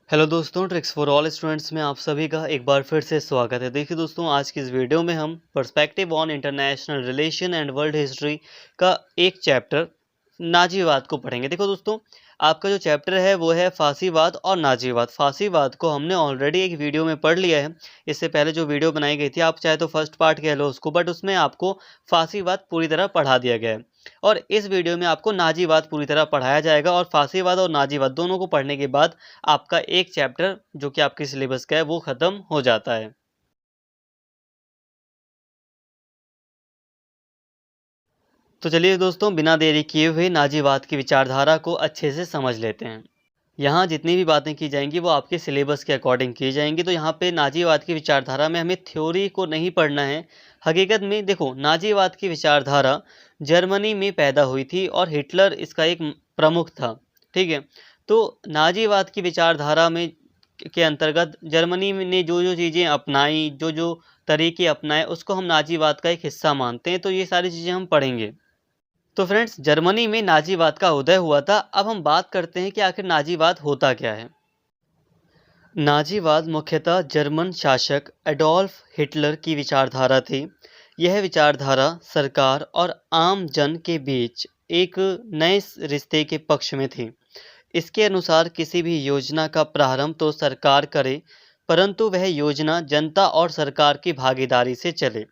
Hello दोस्तों, tricks for all students में आप सभी का एक बार फिर से स्वागत है। देखिए दोस्तों, आज की इस वीडियो में हम perspective on international relation and world history का एक चैप्टर नाजीवाद को पढ़ेंगे। देखो दोस्तों, आपका जो चैप्टर है वो है फासीवाद और नाजीवाद। फासीवाद को हमने ऑलरेडी एक वीडियो में पढ़ लिया है। इससे पहले जो वीडियो बनाई गई थी, आप चाहे तो फर्स्ट पार्ट कह लो उसको, बट उसमें आपको फासीवाद पूरी तरह पढ़ा दिया गया है। और इस वीडियो में आपको नाजीवाद पूरी तरह पढ़ाया जाएगा और फासीवाद और नाजीवाद दोनों को पढ़ने के बाद आपका एक चैप्टर जो कि आपके सिलेबस का है वो खत्म हो जाता है। तो चलिए दोस्तों, बिना देरी किए हुए नाजीवाद की विचारधारा को अच्छे से समझ लेते हैं। यहाँ जितनी भी बातें की जाएंगी वो आपके सिलेबस के अकॉर्डिंग की जाएंगी। तो यहाँ पे नाजीवाद की विचारधारा में हमें थ्योरी को नहीं पढ़ना है। हकीकत में देखो, नाजीवाद की विचारधारा जर्मनी में पैदा हुई थी और हिटलर इसका एक प्रमुख था। ठीक है, तो नाजीवाद की विचारधारा में के अंतर्गत जर्मनी ने जो जो चीज़ें अपनाई, जो जो तरीके अपनाए, उसको हम नाजीवाद का एक हिस्सा मानते हैं। तो ये सारी चीज़ें हम पढ़ेंगे। तो फ्रेंड्स, जर्मनी में नाजीवाद का उदय हुआ था। अब हम बात करते हैं कि आखिर नाजीवाद होता क्या है। नाजीवाद मुख्यतः जर्मन शासक एडोल्फ हिटलर की विचारधारा थी। यह विचारधारा सरकार और आम जन के बीच एक नए रिश्ते के पक्ष में थी। इसके अनुसार किसी भी योजना का प्रारंभ तो सरकार करे, परंतु वह योजना जनता और सरकार की भागीदारी से चले।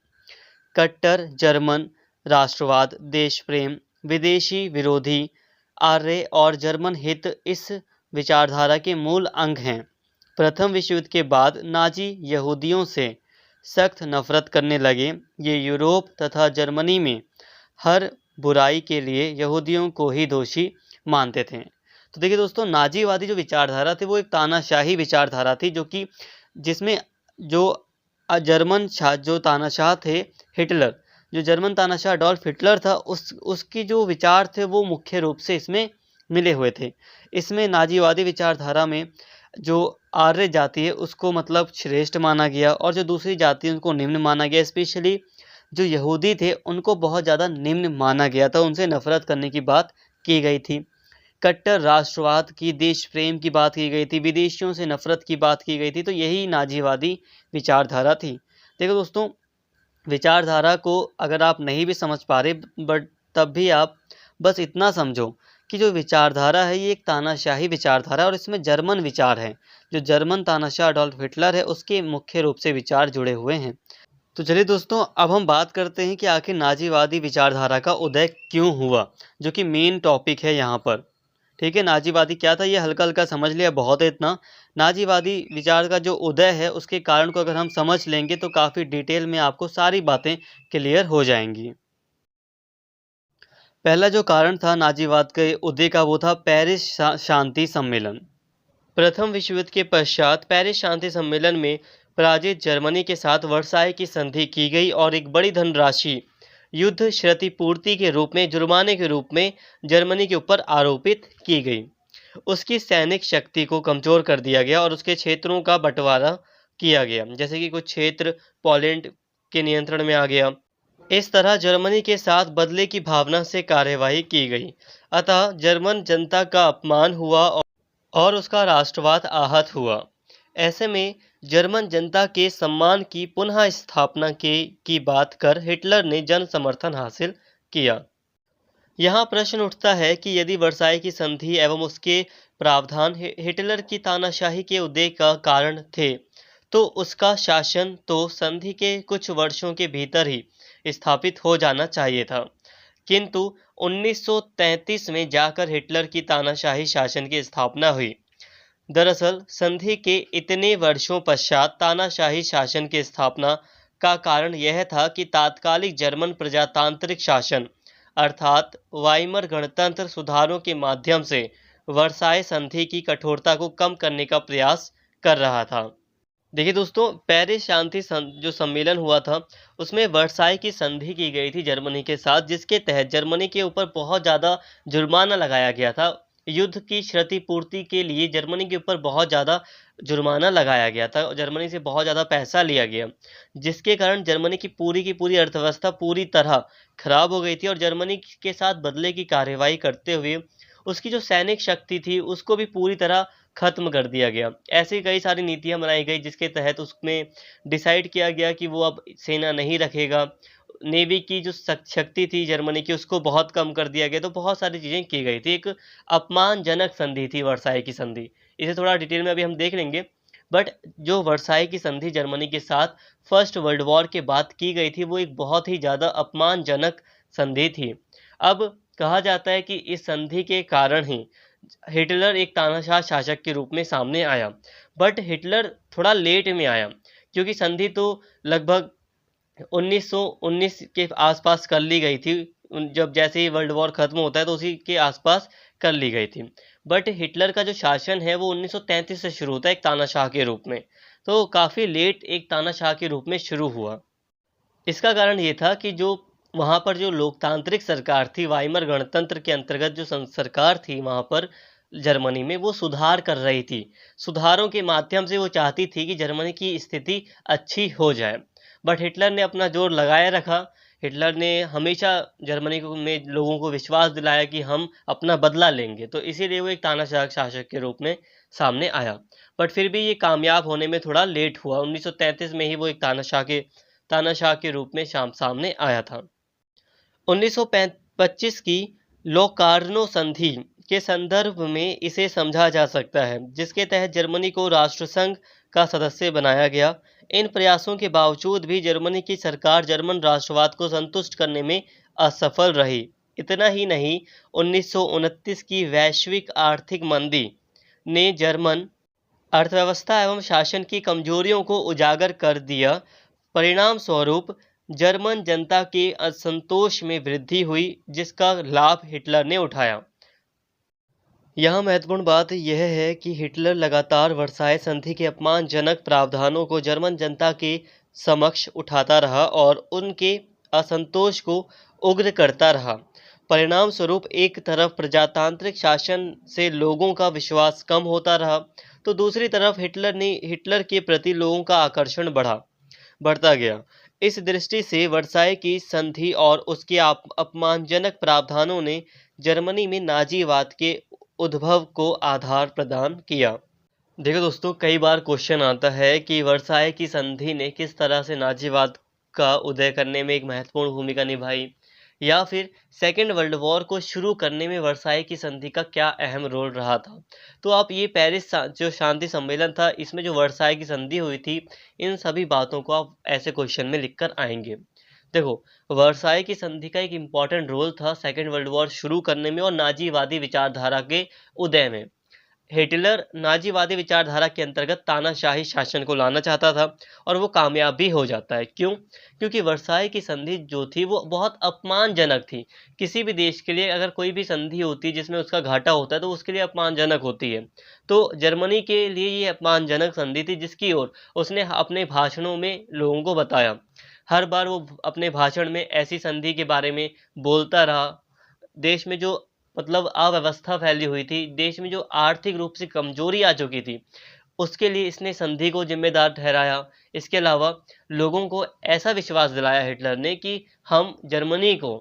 कट्टर जर्मन राष्ट्रवाद, देश प्रेम, विदेशी विरोधी आर्य और जर्मन हित इस विचारधारा के मूल अंग हैं। प्रथम विश्व युद्ध के बाद नाजी यहूदियों से सख्त नफरत करने लगे। ये यूरोप तथा जर्मनी में हर बुराई के लिए यहूदियों को ही दोषी मानते थे। तो देखिए दोस्तों, नाजीवादी जो विचारधारा थी वो एक तानाशाही विचारधारा थी, जो कि जिसमें जो जर्मन जो तानाशाह थे, हिटलर, जो जर्मन तानाशाह अडोल्फ हिटलर था, उसकी जो विचार थे वो मुख्य रूप से इसमें मिले हुए थे। इसमें नाजीवादी विचारधारा में जो आर्य जाति है उसको मतलब श्रेष्ठ माना गया और जो दूसरी जाति है उनको निम्न माना गया। स्पेशली जो यहूदी थे उनको बहुत ज़्यादा निम्न माना गया था, उनसे नफरत करने की बात की गई थी। कट्टर राष्ट्रवाद की, देश प्रेम की बात की गई थी, विदेशियों से नफरत की बात की गई थी। तो यही नाजीवादी विचारधारा थी। देखो दोस्तों, विचारधारा को अगर आप नहीं भी समझ पा रहे, बट तब भी आप बस इतना समझो कि जो विचारधारा है ये एक तानाशाही विचारधारा है और इसमें जर्मन विचार है। जो जर्मन तानाशाह अडोल्फ हिटलर है उसके मुख्य रूप से विचार जुड़े हुए हैं। तो चलिए दोस्तों, अब हम बात करते हैं कि आखिर नाजीवादी विचारधारा का उदय क्यों हुआ, जो कि मेन टॉपिक है यहाँ पर। ठीक है, नाजीवादी क्या था ये हल्का हल्का समझ लिया, बहुत है इतना। नाजीवादी विचार का जो उदय है उसके कारण को अगर हम समझ लेंगे तो काफ़ी डिटेल में आपको सारी बातें क्लियर हो जाएंगी। पहला जो कारण था नाजीवाद के उदय का वो था पेरिस शांति सम्मेलन। प्रथम विश्व युद्ध के पश्चात पेरिस शांति सम्मेलन में पराजित जर्मनी के साथ वर्साई की संधि की गई और एक बड़ी धनराशि युद्ध क्षतिपूर्ति के रूप में, जुर्माने के रूप में जर्मनी के ऊपर आरोपित की गई। उसकी सैनिक शक्ति को कमजोर कर दिया गया और उसके क्षेत्रों का बंटवारा किया गया, जैसे कि कुछ क्षेत्र पोलैंड के नियंत्रण में आ गया। इस तरह जर्मनी के साथ बदले की भावना से कार्यवाही की गई। अतः जर्मन जनता का अपमान हुआ और उसका राष्ट्रवाद आहत हुआ। ऐसे में जर्मन जनता के सम्मान की पुनः स्थापना की बात कर हिटलर ने जन समर्थन हासिल किया। यहाँ प्रश्न उठता है कि यदि वर्साई की संधि एवं उसके प्रावधान हिटलर की तानाशाही के उदय का कारण थे, तो उसका शासन तो संधि के कुछ वर्षों के भीतर ही स्थापित हो जाना चाहिए था। किंतु 1933 में जाकर हिटलर की तानाशाही शासन की स्थापना हुई। दरअसल संधि के इतने वर्षों पश्चात तानाशाही शासन की स्थापना का कारण यह था कि तात्कालिक जर्मन प्रजातांत्रिक शासन अर्थात वाइमर गणतंत्र सुधारों के माध्यम से वर्साई संधि की कठोरता को कम करने का प्रयास कर रहा था। देखिए दोस्तों, पेरिस शांति जो सम्मेलन हुआ था उसमें वर्साई की संधि की गई थी जर्मनी के साथ, जिसके तहत जर्मनी के ऊपर बहुत ज़्यादा जुर्माना लगाया गया था। युद्ध की क्षतिपूर्ति के लिए जर्मनी के ऊपर बहुत ज़्यादा जुर्माना लगाया गया था, जर्मनी से बहुत ज़्यादा पैसा लिया गया, जिसके कारण जर्मनी की पूरी अर्थव्यवस्था पूरी तरह खराब हो गई थी और जर्मनी के साथ बदले की कार्यवाही करते हुए उसकी जो सैनिक शक्ति थी उसको भी पूरी तरह खत्म कर दिया गया। ऐसी कई सारी नीतियाँ बनाई गई जिसके तहत उसमें डिसाइड किया गया कि वो अब सेना नहीं रखेगा। नेवी की जो शक्ति थी जर्मनी की उसको बहुत कम कर दिया गया, तो बहुत सारी चीज़ें की गई थी। एक अपमानजनक संधि थी वर्साई की संधि। इसे थोड़ा डिटेल में अभी हम देख लेंगे। बट जो वर्साई की संधि जर्मनी के साथ फर्स्ट वर्ल्ड वॉर के बाद की गई थी वो एक बहुत ही ज़्यादा अपमानजनक संधि थी। अब कहा जाता है कि इस संधि के कारण ही हिटलर एक तानाशाह शासक के रूप में सामने आया। बट हिटलर थोड़ा लेट में आया, क्योंकि संधि तो लगभग 1919 के आसपास कर ली गई थी। जब जैसे ही वर्ल्ड वॉर खत्म होता है तो उसी के आसपास कर ली गई थी। बट हिटलर का जो शासन है वो 1933 से शुरू होता है एक तानाशाह के रूप में, तो काफ़ी लेट एक तानाशाह के रूप में शुरू हुआ। इसका कारण ये था कि जो वहाँ पर जो लोकतांत्रिक सरकार थी, वाइमर गणतंत्र के अंतर्गत जो सरकार थी वहाँ पर जर्मनी में, वो सुधार कर रही थी। सुधारों के माध्यम से वो चाहती थी कि जर्मनी की स्थिति अच्छी हो जाए। बट हिटलर ने अपना जोर लगाए रखा। हिटलर ने हमेशा जर्मनी को में लोगों को विश्वास दिलाया कि हम अपना बदला लेंगे, तो इसीलिए वो एक तानाशाह शासक के रूप में सामने आया। बट फिर भी ये कामयाब होने में थोड़ा लेट हुआ। 1933 में ही वो एक तानाशाह के रूप में सामने आया था। 1925 की लोकार्नो संधि के संदर्भ में इसे समझा जा सकता है, जिसके तहत जर्मनी को राष्ट्रसंघ का सदस्य बनाया गया। इन प्रयासों के बावजूद भी जर्मनी की सरकार जर्मन राष्ट्रवाद को संतुष्ट करने में असफल रही। इतना ही नहीं, 1929 की वैश्विक आर्थिक मंदी ने जर्मन अर्थव्यवस्था एवं शासन की कमजोरियों को उजागर कर दिया। परिणाम स्वरूप जर्मन जनता के असंतोष में वृद्धि हुई, जिसका लाभ हिटलर ने उठाया। यहाँ महत्वपूर्ण बात यह है कि हिटलर लगातार वर्साई संधि के अपमानजनक प्रावधानों को जर्मन जनता के समक्ष उठाता रहा और उनके असंतोष को उग्र करता रहा। परिणाम स्वरूप एक तरफ प्रजातांत्रिक शासन से लोगों का विश्वास कम होता रहा, तो दूसरी तरफ हिटलर के प्रति लोगों का आकर्षण बढ़ता गया। इस दृष्टि से वर्साई की संधि और उसके अपमानजनक प्रावधानों ने जर्मनी में नाजीवाद के उद्भव को आधार प्रदान किया। देखो दोस्तों, कई बार क्वेश्चन आता है कि वर्साई की संधि ने किस तरह से नाजीवाद का उदय करने में एक महत्वपूर्ण भूमिका निभाई, या फिर सेकेंड वर्ल्ड वॉर को शुरू करने में वर्साई की संधि का क्या अहम रोल रहा था। तो आप ये पेरिस जो शांति सम्मेलन था, इसमें जो वर्साई की संधि हुई थी, इन सभी बातों को आप ऐसे क्वेश्चन में लिखकर आएंगे। देखो, वर्साई की संधि का एक इम्पॉर्टेंट रोल था सेकेंड वर्ल्ड वॉर शुरू करने में और नाजीवादी विचारधारा के उदय में। हिटलर नाजीवादी विचारधारा के अंतर्गत तानाशाही शासन को लाना चाहता था और वो कामयाब भी हो जाता है। क्यों? क्योंकि वर्साई की संधि जो थी वो बहुत अपमानजनक थी। किसी भी देश के लिए अगर कोई भी संधि होती है जिसमें उसका घाटा होता है तो उसके लिए अपमानजनक होती है। तो जर्मनी के लिए ये अपमानजनक संधि थी, जिसकी ओर उसने अपने भाषणों में लोगों को बताया। हर बार वो अपने भाषण में ऐसी संधि के बारे में बोलता रहा। देश में जो अव्यवस्था फैली हुई थी, देश में जो आर्थिक रूप से कमजोरी आ चुकी थी, उसके लिए इसने संधि को जिम्मेदार ठहराया। इसके अलावा लोगों को ऐसा विश्वास दिलाया हिटलर ने कि हम जर्मनी को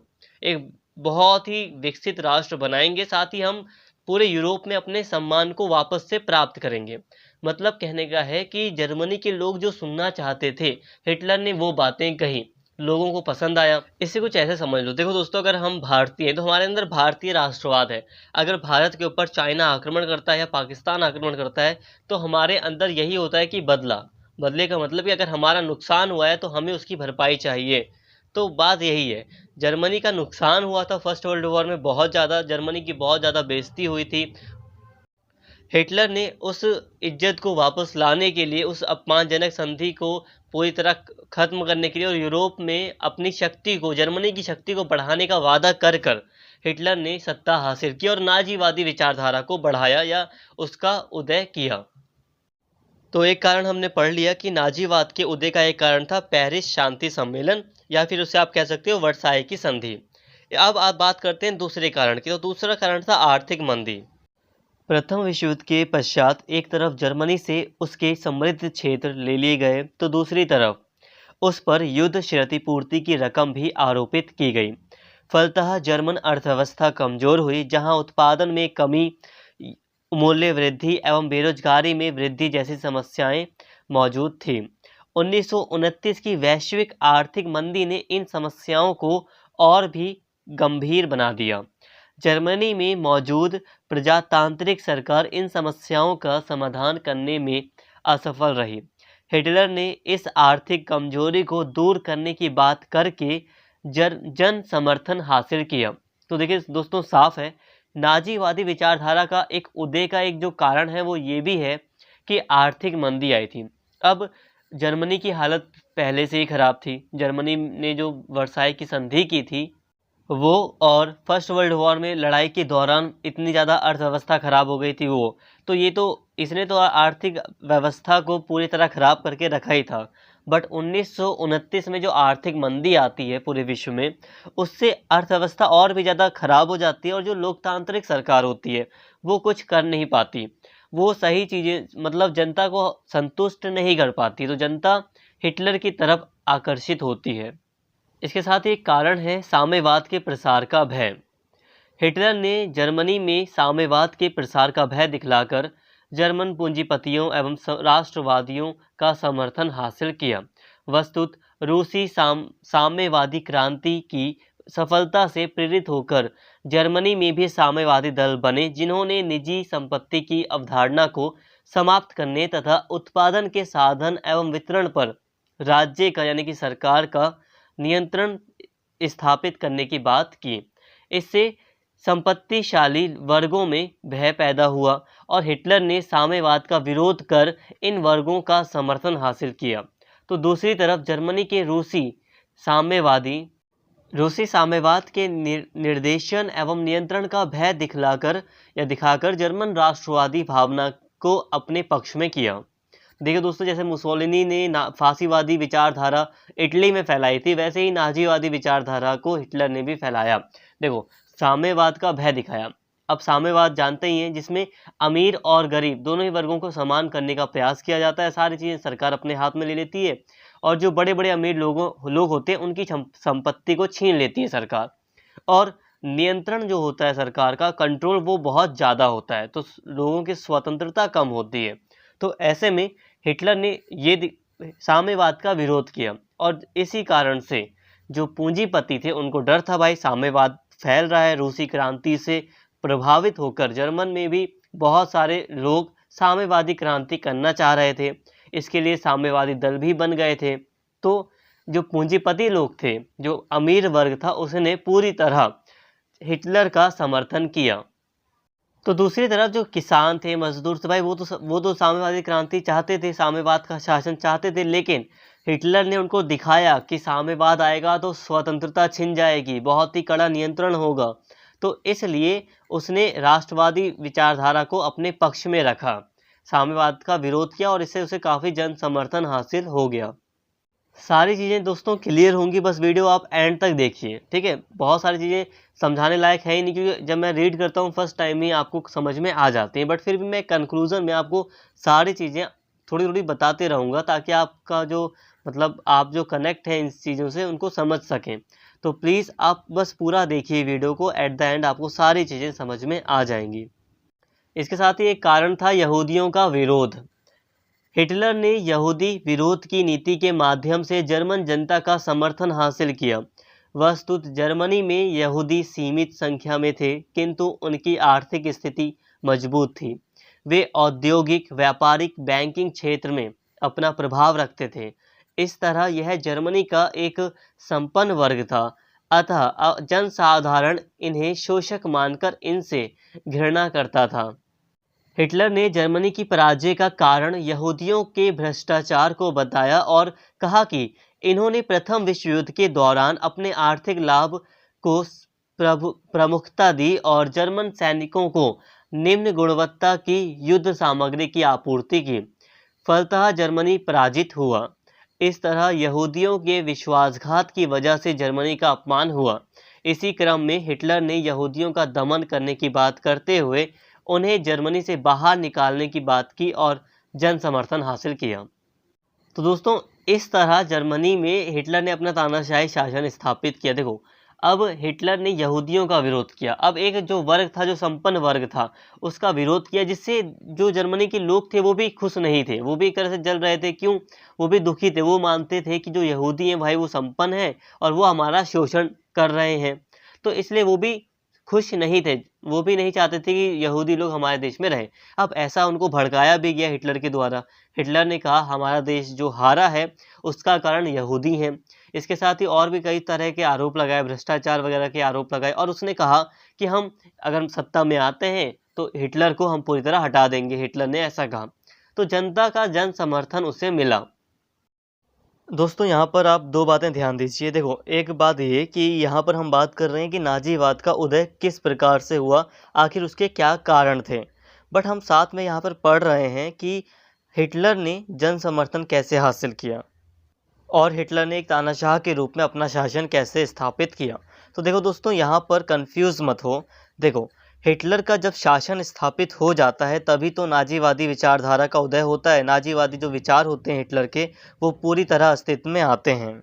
एक बहुत ही विकसित राष्ट्र बनाएंगे, साथ ही हम पूरे यूरोप में अपने सम्मान को वापस से प्राप्त करेंगे। मतलब कहने का है कि जर्मनी के लोग जो सुनना चाहते थे, हिटलर ने वो बातें कही, लोगों को पसंद आया। इसे कुछ ऐसे समझ लो। देखो दोस्तों, अगर हम भारतीय हैं तो हमारे अंदर भारतीय राष्ट्रवाद है। अगर भारत के ऊपर चाइना आक्रमण करता है या पाकिस्तान आक्रमण करता है तो हमारे अंदर यही होता है कि बदले का मतलब कि अगर हमारा नुकसान हुआ है तो हमें उसकी भरपाई चाहिए। तो बात यही है, जर्मनी का नुकसान हुआ था फर्स्ट वर्ल्ड वॉर में, बहुत ज़्यादा जर्मनी की बहुत ज़्यादा बेइज्जती हुई थी। हिटलर ने उस इज्जत को वापस लाने के लिए, उस अपमानजनक संधि को पूरी तरह खत्म करने के लिए और यूरोप में अपनी शक्ति को, जर्मनी की शक्ति को बढ़ाने का वादा कर हिटलर ने सत्ता हासिल की और नाजीवादी विचारधारा को बढ़ाया या उसका उदय किया। तो एक कारण हमने पढ़ लिया कि नाजीवाद के उदय का एक कारण था पेरिस शांति सम्मेलन, या फिर उसे आप कह सकते हो वर्साई की संधि। अब आप बात करते हैं दूसरे कारण की। तो दूसरा कारण था आर्थिक मंदी। प्रथम विश्व युद्ध के पश्चात एक तरफ जर्मनी से उसके समृद्ध क्षेत्र ले लिए गए, तो दूसरी तरफ उस पर युद्ध क्षतिपूर्ति की रकम भी आरोपित की गई। फलतः जर्मन अर्थव्यवस्था कमजोर हुई, जहां उत्पादन में कमी मूल्य वृद्धि एवं बेरोजगारी में वृद्धि जैसी समस्याएं मौजूद थी। 1929 की वैश्विक आर्थिक मंदी ने इन समस्याओं को और भी गंभीर बना दिया। जर्मनी में मौजूद प्रजातांत्रिक सरकार इन समस्याओं का समाधान करने में असफल रही। हिटलर ने इस आर्थिक कमजोरी को दूर करने की बात करके जन समर्थन हासिल किया। तो देखिए दोस्तों, साफ है नाजीवादी विचारधारा का एक उदय का एक जो कारण है वो ये भी है कि आर्थिक मंदी आई थी। अब जर्मनी की हालत पहले से ही खराब थी। जर्मनी ने जो वर्साई की संधि की थी वो, और फर्स्ट वर्ल्ड वॉर में लड़ाई के दौरान इतनी ज़्यादा अर्थव्यवस्था खराब हो गई थी वो, तो ये तो इसने तो आर्थिक व्यवस्था को पूरी तरह खराब करके रखा ही था। बट 1929 में जो आर्थिक मंदी आती है पूरे विश्व में, उससे अर्थव्यवस्था और भी ज़्यादा खराब हो जाती है और जो लोकतांत्रिक सरकार होती है वो कुछ कर नहीं पाती। वो सही चीज़ें मतलब जनता को संतुष्ट नहीं कर पाती, तो जनता हिटलर की तरफ आकर्षित होती है। इसके साथ ही एक कारण है साम्यवाद के प्रसार का भय। हिटलर ने जर्मनी में साम्यवाद के प्रसार का भय दिखलाकर जर्मन पूंजीपतियों एवं राष्ट्रवादियों का समर्थन हासिल किया। वस्तुत रूसी साम्यवादी क्रांति की सफलता से प्रेरित होकर जर्मनी में भी साम्यवादी दल बने, जिन्होंने निजी संपत्ति की अवधारणा को समाप्त करने तथा उत्पादन के साधन एवं वितरण पर राज्य का यानी कि सरकार का नियंत्रण स्थापित करने की बात की। इससे संपत्तिशाली वर्गों में भय पैदा हुआ और हिटलर ने साम्यवाद का विरोध कर इन वर्गों का समर्थन हासिल किया। तो दूसरी तरफ जर्मनी के रूसी साम्यवाद के निर्देशन एवं नियंत्रण का भय दिखाकर जर्मन राष्ट्रवादी भावना को अपने पक्ष में किया। देखिए दोस्तों, जैसे मुसोलिनी ने फांसीवादी विचारधारा इटली में फैलाई थी, वैसे ही नाजीवादी विचारधारा को हिटलर ने भी फैलाया। देखो, साम्यवाद का भय दिखाया। अब साम्यवाद जानते ही हैं, जिसमें अमीर और गरीब दोनों ही वर्गों को समान करने का प्रयास किया जाता है। सारी चीज़ें सरकार अपने हाथ में ले लेती है और जो बड़े बड़े अमीर लोग होते हैं उनकी संपत्ति को छीन लेती है सरकार, और नियंत्रण जो होता है सरकार का कंट्रोल वो बहुत ज़्यादा होता है, तो लोगों की स्वतंत्रता कम होती है। तो ऐसे में हिटलर ने ये साम्यवाद का विरोध किया और इसी कारण से जो पूंजीपति थे उनको डर था, भाई साम्यवाद फैल रहा है। रूसी क्रांति से प्रभावित होकर जर्मन में भी बहुत सारे लोग साम्यवादी क्रांति करना चाह रहे थे, इसके लिए साम्यवादी दल भी बन गए थे। तो जो पूंजीपति लोग थे, जो अमीर वर्ग था, उसने पूरी तरह हिटलर का समर्थन किया। तो दूसरी तरफ जो किसान थे, मजदूर थे, भाई वो तो साम्यवादी क्रांति चाहते थे, साम्यवाद का शासन चाहते थे, लेकिन हिटलर ने उनको दिखाया कि साम्यवाद आएगा तो स्वतंत्रता छिन जाएगी, बहुत ही कड़ा नियंत्रण होगा। तो इसलिए उसने राष्ट्रवादी विचारधारा को अपने पक्ष में रखा, साम्यवाद का विरोध किया और इससे उसे काफ़ी जन समर्थन हासिल हो गया। सारी चीज़ें दोस्तों क्लियर होंगी, बस वीडियो आप एंड तक देखिए, ठीक है। बहुत सारी चीज़ें समझाने लायक है ही नहीं, क्योंकि जब मैं रीड करता हूँ फर्स्ट टाइम ही आपको समझ में आ जाती हैं, बट फिर भी मैं कंक्लूज़न में आपको सारी चीज़ें थोड़ी थोड़ी बताते रहूँगा, ताकि आपका जो मतलब आप जो कनेक्ट हैं इन चीज़ों से उनको समझ सकें। तो प्लीज़ आप बस पूरा देखिए वीडियो को, एट द एंड आपको सारी चीज़ें समझ में आ जाएंगी। इसके साथ ही एक कारण था यहूदियों का विरोध। हिटलर ने यहूदी विरोध की नीति के माध्यम से जर्मन जनता का समर्थन हासिल किया। वस्तुत जर्मनी में यहूदी सीमित संख्या में थे, किंतु उनकी आर्थिक स्थिति मजबूत थी। वे औद्योगिक, व्यापारिक, बैंकिंग क्षेत्र में अपना प्रभाव रखते थे। इस तरह यह जर्मनी का एक संपन्न वर्ग था, अतः जनसाधारण इन्हें शोषक मानकर इनसे घृणा करता था। हिटलर ने जर्मनी की पराजय का कारण यहूदियों के भ्रष्टाचार को बताया और कहा कि इन्होंने प्रथम विश्व युद्ध के दौरान अपने आर्थिक लाभ को प्रमुखता दी और जर्मन सैनिकों को निम्न गुणवत्ता की युद्ध सामग्री की आपूर्ति की। फलतः जर्मनी पराजित हुआ। इस तरह यहूदियों के विश्वासघात की वजह से जर्मनी का अपमान हुआ। इसी क्रम में हिटलर ने यहूदियों का दमन करने की बात करते हुए उन्हें जर्मनी से बाहर निकालने की बात की और जन समर्थन हासिल किया। तो दोस्तों, इस तरह जर्मनी में हिटलर ने अपना तानाशाही शासन स्थापित किया। देखो, अब हिटलर ने यहूदियों का विरोध किया। अब एक जो वर्ग था, जो संपन्न वर्ग था, उसका विरोध किया, जिससे जो जर्मनी के लोग थे वो भी खुश नहीं थे, वो भी एक तरह से जल रहे थे। क्यों? वो भी दुखी थे। वो मानते थे कि जो यहूदी हैं भाई वो संपन्न है और वो हमारा शोषण कर रहे हैं, तो इसलिए वो भी खुश नहीं थे। वो भी नहीं चाहते थे कि यहूदी लोग हमारे देश में रहें। अब ऐसा उनको भड़काया भी गया हिटलर के द्वारा। हिटलर ने कहा हमारा देश जो हारा है उसका कारण यहूदी हैं। इसके साथ ही और भी कई तरह के आरोप लगाए, भ्रष्टाचार वगैरह के आरोप लगाए, और उसने कहा कि हम अगर सत्ता में आते हैं तो हिटलर को हम पूरी तरह हटा देंगे। हिटलर ने ऐसा कहा, तो जनता का जन समर्थन उसे मिला। दोस्तों यहाँ पर आप दो बातें ध्यान दीजिए। देखो, एक बात ये कि यहाँ पर हम बात कर रहे हैं कि नाजीवाद का उदय किस प्रकार से हुआ, आखिर उसके क्या कारण थे। बट हम साथ में यहाँ पर पढ़ रहे हैं कि हिटलर ने जन समर्थन कैसे हासिल किया और हिटलर ने एक तानाशाह के रूप में अपना शासन कैसे स्थापित किया। तो देखो दोस्तों, यहाँ पर कंफ्यूज मत हो। देखो, हिटलर का जब शासन स्थापित हो जाता है तभी तो नाजीवादी विचारधारा का उदय होता है। नाजीवादी जो विचार होते हैं हिटलर के, वो पूरी तरह अस्तित्व में आते हैं।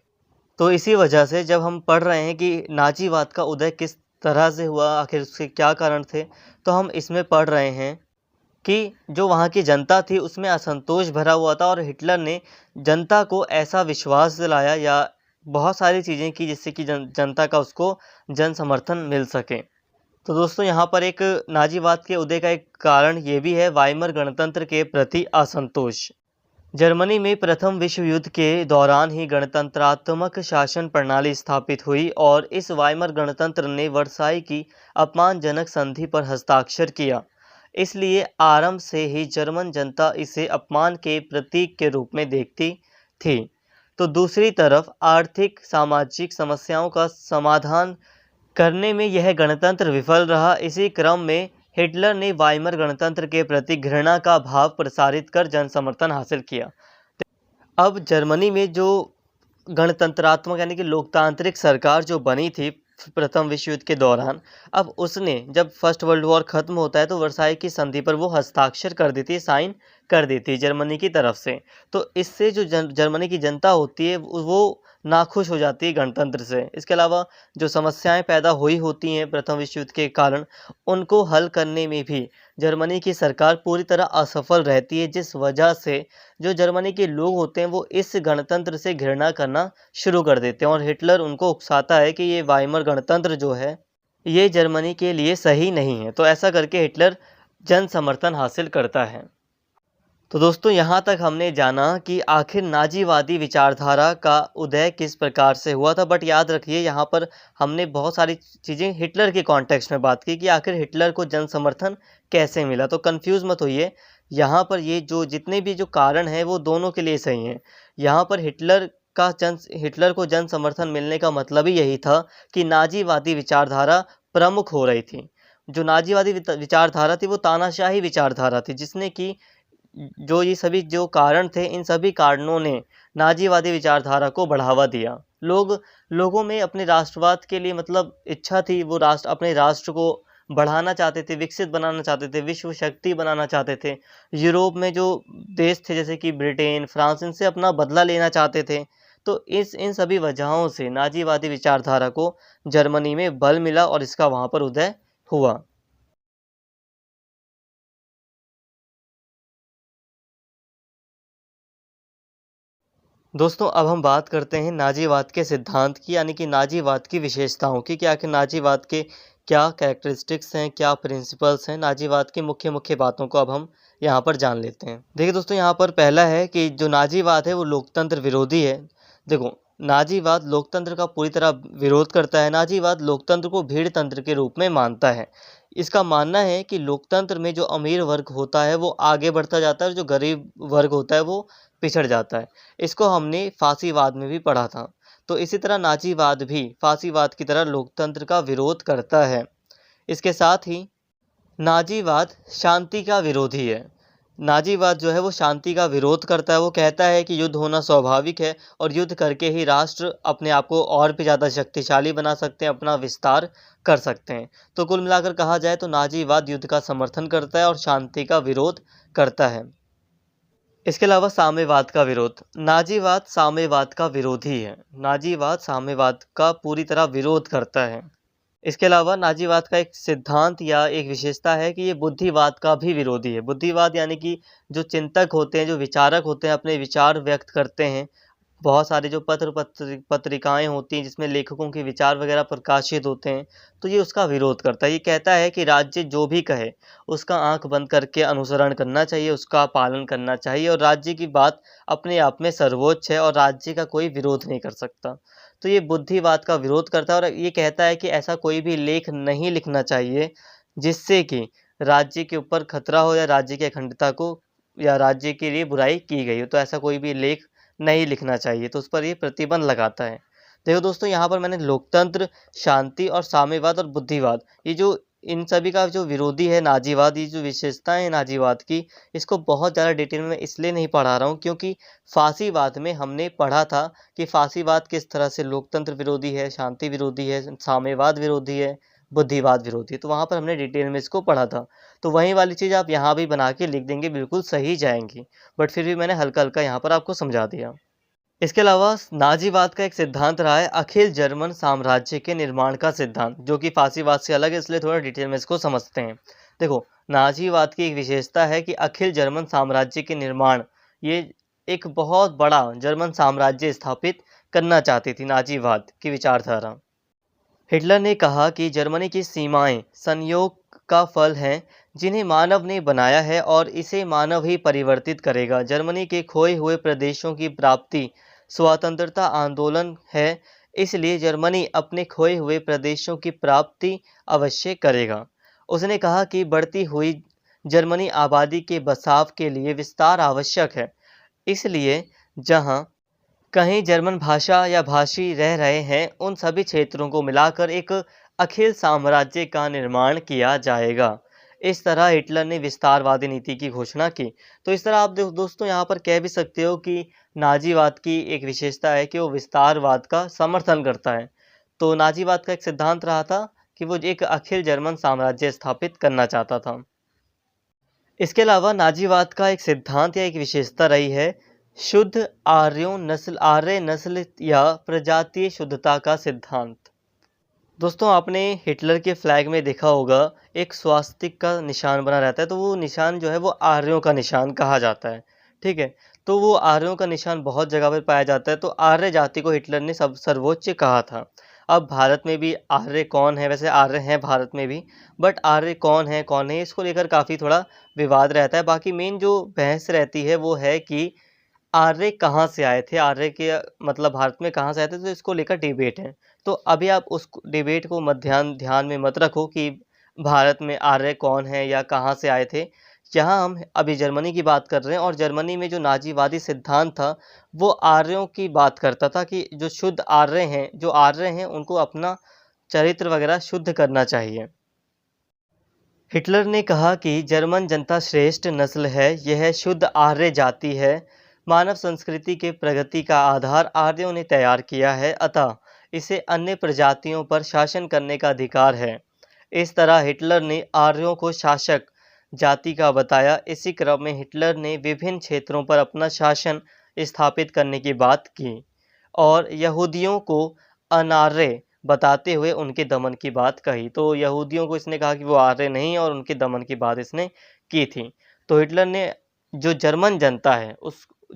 तो इसी वजह से जब हम पढ़ रहे हैं कि नाजीवाद का उदय किस तरह से हुआ, आखिर उसके क्या कारण थे, तो हम इसमें पढ़ रहे हैं कि जो वहाँ की जनता थी उसमें असंतोष भरा हुआ था और हिटलर ने जनता को ऐसा विश्वास दिलाया या बहुत सारी चीज़ें की जिससे कि जनता का उसको जन समर्थन मिल सके। तो दोस्तों यहाँ पर एक नाजीवाद के उदय का एक कारण ये भी है, वाइमर गणतंत्र के प्रति असंतोष। जर्मनी में प्रथम विश्व युद्ध के दौरान ही गणतंत्रात्मक शासन प्रणाली स्थापित हुई और इस वाइमर गणतंत्र ने वर्साई की अपमानजनक संधि पर हस्ताक्षर किया। इसलिए आरंभ से ही जर्मन जनता इसे अपमान के प्रतीक के रूप में देखती थी। तो दूसरी तरफ आर्थिक सामाजिक समस्याओं का समाधान करने में यह गणतंत्र विफल रहा। इसी क्रम में हिटलर ने वाइमर गणतंत्र के प्रति घृणा का भाव प्रसारित कर जन समर्थन हासिल किया। अब जर्मनी में जो गणतंत्रात्मक यानी कि लोकतांत्रिक सरकार जो बनी थी प्रथम विश्व युद्ध के दौरान, अब उसने जब फर्स्ट वर्ल्ड वॉर खत्म होता है तो वर्साई की संधि पर वो हस्ताक्षर कर देती है, साइन कर देती है जर्मनी की तरफ से। तो इससे जो जर्मनी की जनता होती है वो नाखुश हो जाती है गणतंत्र से। इसके अलावा जो समस्याएं पैदा हुई होती हैं प्रथम विश्व युद्ध के कारण, उनको हल करने में भी जर्मनी की सरकार पूरी तरह असफल रहती है, जिस वजह से जो जर्मनी के लोग होते हैं वो इस गणतंत्र से घृणा करना शुरू कर देते हैं और हिटलर उनको उकसाता है कि ये वाइमर गणतंत्र जो है ये जर्मनी के लिए सही नहीं है। तो ऐसा करके हिटलर जन समर्थन हासिल करता है। तो दोस्तों यहाँ तक हमने जाना कि आखिर नाजीवादी विचारधारा का उदय किस प्रकार से हुआ था। बट याद रखिए यहाँ पर हमने बहुत सारी चीज़ें हिटलर के कॉन्टेक्स्ट में बात की कि आखिर हिटलर को जन समर्थन कैसे मिला। तो कंफ्यूज मत होइए, यहाँ पर ये जो जितने भी जो कारण हैं वो दोनों के लिए सही हैं। यहाँ पर हिटलर को जन समर्थन मिलने का मतलब ही यही था कि नाजीवादी विचारधारा प्रमुख हो रही थी। जो नाजीवादी विचारधारा थी वो तानाशाही विचारधारा थी, जिसने कि जो ये सभी जो कारण थे, इन सभी कारणों ने नाजीवादी विचारधारा को बढ़ावा दिया। लोगों में अपने राष्ट्रवाद के लिए मतलब इच्छा थी, वो अपने राष्ट्र को बढ़ाना चाहते थे, विकसित बनाना चाहते थे, विश्व शक्ति बनाना चाहते थे। यूरोप में जो देश थे जैसे कि ब्रिटेन, फ्रांस, इनसे अपना बदला लेना चाहते थे। तो इन सभी वजहों से नाजीवादी विचारधारा को जर्मनी में बल मिला और इसका वहाँ पर उदय हुआ। दोस्तों अब हम बात करते हैं नाजीवाद के सिद्धांत की, यानी कि नाजीवाद की विशेषताओं की, कि आखिर नाजीवाद के क्या कैरेक्टरिस्टिक्स हैं, क्या प्रिंसिपल्स हैं। नाजीवाद की मुख्य मुख्य बातों को अब हम यहाँ पर जान लेते हैं। देखिए दोस्तों, यहाँ पर पहला है कि जो नाजीवाद है वो लोकतंत्र विरोधी है। देखो, नाजीवाद लोकतंत्र का पूरी तरह विरोध करता है। नाजीवाद लोकतंत्र को भीड़ तंत्र के रूप में मानता है। इसका मानना है कि लोकतंत्र में जो अमीर वर्ग होता है वो आगे बढ़ता जाता है और जो गरीब वर्ग होता है वो पिछड़ जाता है। इसको हमने फासीवाद में भी पढ़ा था। तो इसी तरह नाजीवाद भी फासीवाद की तरह लोकतंत्र का विरोध करता है। इसके साथ ही नाजीवाद शांति का विरोधी है। नाजीवाद जो है वो शांति का विरोध करता है। वो कहता है कि युद्ध होना स्वाभाविक है और युद्ध करके ही राष्ट्र अपने आप को और भी ज़्यादा शक्तिशाली बना सकते हैं, अपना विस्तार कर सकते हैं। तो कुल मिलाकर कहा जाए तो नाजीवाद युद्ध का समर्थन करता है और शांति का विरोध करता है। इसके अलावा साम्यवाद का विरोध। नाजीवाद साम्यवाद का विरोधी है। नाजीवाद साम्यवाद का पूरी तरह विरोध करता है। इसके अलावा नाजीवाद का एक सिद्धांत या एक विशेषता है कि ये बुद्धिवाद का भी विरोधी है। बुद्धिवाद यानी कि जो चिंतक होते हैं, जो विचारक होते हैं, अपने विचार व्यक्त करते हैं। बहुत सारे जो पत्रिकाएँ होती हैं जिसमें लेखकों के विचार वगैरह प्रकाशित होते हैं, तो ये उसका विरोध करता है। ये कहता है कि राज्य जो भी कहे, उसका आँख बंद करके अनुसरण करना चाहिए, उसका पालन करना चाहिए और राज्य की बात अपने आप में सर्वोच्च है और राज्य का कोई विरोध नहीं कर सकता। तो ये बुद्धिवाद का विरोध करता है और ये कहता है कि ऐसा कोई भी लेख नहीं लिखना चाहिए, जिससे कि राज्य के ऊपर खतरा हो या राज्य की अखंडता को या राज्य के लिए बुराई की गई हो। तो ऐसा कोई भी लेख नहीं लिखना चाहिए, तो उस पर ये प्रतिबंध लगाता है। देखो दोस्तों, यहाँ पर मैंने लोकतंत्र, शांति और साम्यवाद और बुद्धिवाद, ये जो इन सभी का जो विरोधी है नाजीवाद, ये जो विशेषताएँ हैं नाजीवाद की, इसको बहुत ज़्यादा डिटेल में इसलिए नहीं पढ़ा रहा हूँ क्योंकि फासीवाद में हमने पढ़ा था कि फासीवाद किस तरह से लोकतंत्र विरोधी है, शांति विरोधी है, साम्यवाद विरोधी है, बुद्धिवाद विरोधी है। तो वहाँ पर हमने डिटेल में इसको पढ़ा था। तो वही वाली चीज़ आप यहाँ भी बना के लिख देंगे, बिल्कुल सही जाएँगी। बट फिर भी मैंने हल्का-हल्का यहाँ पर आपको समझा दिया। इसके अलावा नाजीवाद का एक सिद्धांत रहा है अखिल जर्मन साम्राज्य के निर्माण का सिद्धांत, जो कि फासीवाद से अलग है, इसलिए थोड़ा डिटेल में इसको समझते हैं। देखो, नाजीवाद की एक विशेषता है कि अखिल जर्मन साम्राज्य के निर्माण, ये एक बहुत बड़ा जर्मन साम्राज्य स्थापित करना चाहती थी नाजीवाद की विचारधारा। हिटलर ने कहा कि जर्मनी की सीमाएं संयोग का फल हैं जिन्हें मानव ने बनाया है और इसे मानव ही परिवर्तित करेगा। जर्मनी के खोए हुए प्रदेशों की प्राप्ति स्वतंत्रता आंदोलन है, इसलिए जर्मनी अपने खोए हुए प्रदेशों की प्राप्ति अवश्य करेगा। उसने कहा कि बढ़ती हुई जर्मनी आबादी के बसाव के लिए विस्तार आवश्यक है, इसलिए जहां कहीं जर्मन भाषा या भाषी रह रहे हैं, उन सभी क्षेत्रों को मिलाकर एक अखिल साम्राज्य का निर्माण किया जाएगा। इस तरह हिटलर ने विस्तारवादी नीति की घोषणा की। तो इस तरह आप दोस्तों यहाँ पर कह भी सकते हो कि नाजीवाद की एक विशेषता है कि वो विस्तारवाद का समर्थन करता है। तो नाजीवाद का एक सिद्धांत रहा था कि वो एक अखिल जर्मन साम्राज्य स्थापित करना चाहता था। इसके अलावा नाजीवाद का एक सिद्धांत या एक विशेषता रही है शुद्ध आर्य नस्ल या प्रजातीय शुद्धता का सिद्धांत। दोस्तों, आपने हिटलर के फ्लैग में देखा होगा एक स्वास्तिक का निशान बना रहता है, तो वो निशान जो है वो आर्यों का निशान कहा जाता है। ठीक है, तो वो आर्यों का निशान बहुत जगह पर पाया जाता है। तो आर्य जाति को हिटलर ने सब सर्वोच्च कहा था। अब भारत में भी आर्य कौन है, वैसे आर्य हैं भारत में भी, बट आर्य कौन है कौन नहीं, इसको लेकर काफ़ी थोड़ा विवाद रहता है। बाकी मेन जो बहस रहती है वो है कि आर्य कहाँ से आए थे, आर्य के मतलब भारत में कहाँ से आए थे, तो इसको लेकर डिबेट है। तो अभी आप उस डिबेट को ध्यान में मत रखो कि भारत में आर्य कौन है या कहाँ से आए थे। यहाँ हम अभी जर्मनी की बात कर रहे हैं और जर्मनी में जो नाजीवादी सिद्धांत था वो आर्यों की बात करता था कि जो शुद्ध आर्य हैं, जो आर्य हैं उनको अपना चरित्र वगैरह शुद्ध करना चाहिए। हिटलर ने कहा कि जर्मन जनता श्रेष्ठ नस्ल है, यह शुद्ध आर्य जाति है। मानव संस्कृति के प्रगति का आधार आर्यों ने तैयार किया है, अतः इसे अन्य प्रजातियों पर शासन करने का अधिकार है। इस तरह हिटलर ने आर्यों को शासक जाति का बताया। इसी क्रम में हिटलर ने विभिन्न क्षेत्रों पर अपना शासन स्थापित करने की बात की और यहूदियों को अनार्य बताते हुए उनके दमन की बात कही। तो यहूदियों को इसने कहा कि वो आर्य नहीं और उनके दमन की बात इसने की थी। तो हिटलर ने जो जर्मन जनता है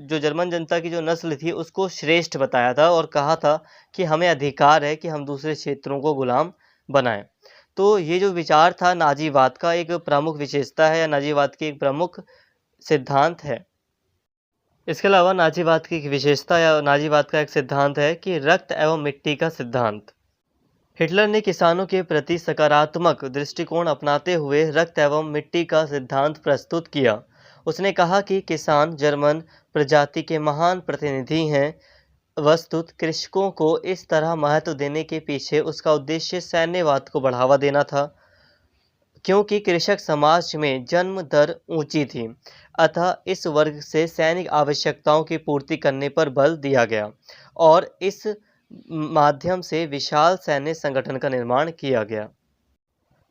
जो जर्मन जनता की जो नस्ल थी उसको श्रेष्ठ बताया था और कहा था कि हमें अधिकार है कि हम दूसरे क्षेत्रों को गुलाम बनाएं। तो ये जो विचार था नाजीवाद का एक प्रमुख विशेषता है या नाजीवाद की एक प्रमुख सिद्धांत है। इसके अलावा नाजीवाद की एक विशेषता या नाजीवाद का एक सिद्धांत है कि रक्त एवं मिट्टी का सिद्धांत। हिटलर ने किसानों के प्रति सकारात्मक दृष्टिकोण अपनाते हुए रक्त एवं मिट्टी का सिद्धांत प्रस्तुत किया। उसने कहा कि किसान जर्मन प्रजाति के महान प्रतिनिधि हैं। वस्तुत कृषकों को इस तरह महत्व देने के पीछे उसका उद्देश्य सैन्यवाद को बढ़ावा देना था, क्योंकि कृषक समाज में जन्म दर ऊंची थी, अतः इस वर्ग से सैनिक आवश्यकताओं की पूर्ति करने पर बल दिया गया और इस माध्यम से विशाल सैन्य संगठन का निर्माण किया गया।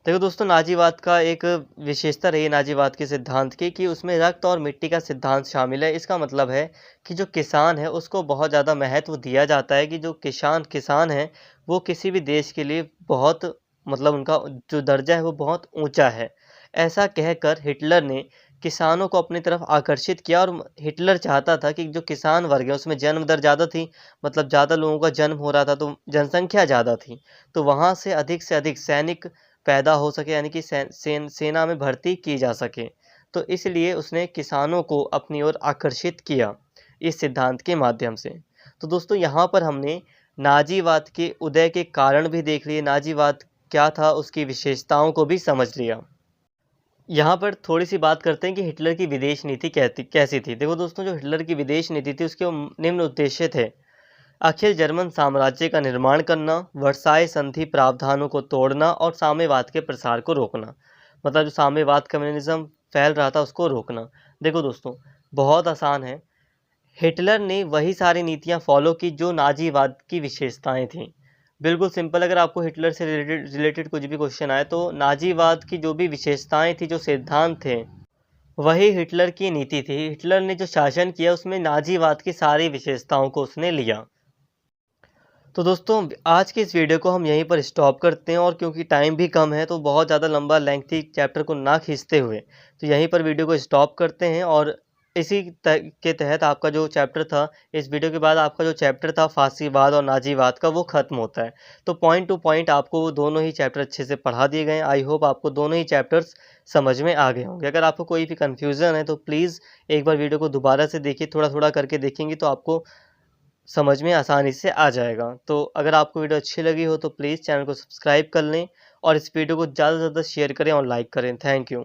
देखो दोस्तों, नाज़ीवाद का एक विशेषता रही है नाज़ीवाद के सिद्धांत की कि उसमें रक्त और मिट्टी का सिद्धांत शामिल है। इसका मतलब है कि जो किसान है उसको बहुत ज़्यादा महत्व दिया जाता है कि जो किसान है वो किसी भी देश के लिए बहुत मतलब उनका जो दर्जा है वो बहुत ऊँचा है। ऐसा कहकर हिटलर ने किसानों को अपनी तरफ आकर्षित किया और हिटलर चाहता था कि जो किसान वर्ग है उसमें जन्म दर ज़्यादा थी, मतलब ज़्यादा लोगों का जन्म हो रहा था तो जनसंख्या ज़्यादा थी। तो वहाँ से अधिक सैनिक पैदा हो सके, यानी कि सेना में भर्ती की जा सके। तो इसलिए उसने किसानों को अपनी ओर आकर्षित किया, इस सिद्धांत के माध्यम से। तो दोस्तों, यहाँ पर हमने नाज़ीवाद के उदय के कारण भी देख लिए, नाज़ीवाद क्या था उसकी विशेषताओं को भी समझ लिया। यहाँ पर थोड़ी-सी बात करते हैं कि हिटलर की विदेश नीति कैसी थी। देखो दोस्तों, जो हिटलर की विदेश नीति थी उसके निम्न उद्देश्य थे। अखिल जर्मन साम्राज्य का निर्माण करना, वर्साई संधि प्रावधानों को तोड़ना और साम्यवाद के प्रसार को रोकना। मतलब जो साम्यवाद कम्युनिज्म फैल रहा था उसको रोकना। देखो दोस्तों, बहुत आसान है। हिटलर ने वही सारी नीतियां फॉलो की जो नाजीवाद की विशेषताएं थीं। बिल्कुल सिंपल, अगर आपको हिटलर से रिलेटेड कुछ भी क्वेश्चन आए तो नाजीवाद की जो भी विशेषताएं थी, जो सिद्धांत थे, वही हिटलर की नीति थी। हिटलर ने जो शासन किया उसमें नाजीवाद की सारी विशेषताओं को उसने लिया। तो दोस्तों, आज की इस वीडियो को हम यहीं पर स्टॉप करते हैं, और क्योंकि टाइम भी कम है तो बहुत ज़्यादा लंबा लेंथी चैप्टर को ना खींचते हुए तो यहीं पर वीडियो को स्टॉप करते हैं। और इसी के तहत आपका जो चैप्टर था, इस वीडियो के बाद आपका जो चैप्टर था फासीवाद और नाजीवाद का, वो ख़त्म होता है। तो पॉइंट टू पॉइंट आपको वो दोनों ही चैप्टर अच्छे से पढ़ा दिए गए हैं। आई होप आपको दोनों ही चैप्टर्स समझ में आ गए होंगे। अगर आपको कोई भी कन्फ्यूज़न है तो प्लीज़ एक बार वीडियो को दोबारा से देखिए, थोड़ा-थोड़ा करके देखेंगे तो आपको समझ में आसानी से आ जाएगा। तो अगर आपको वीडियो अच्छी लगी हो तो प्लीज़ चैनल को सब्सक्राइब कर लें और इस वीडियो को ज़्यादा से ज़्यादा शेयर करें और लाइक करें। Thank you.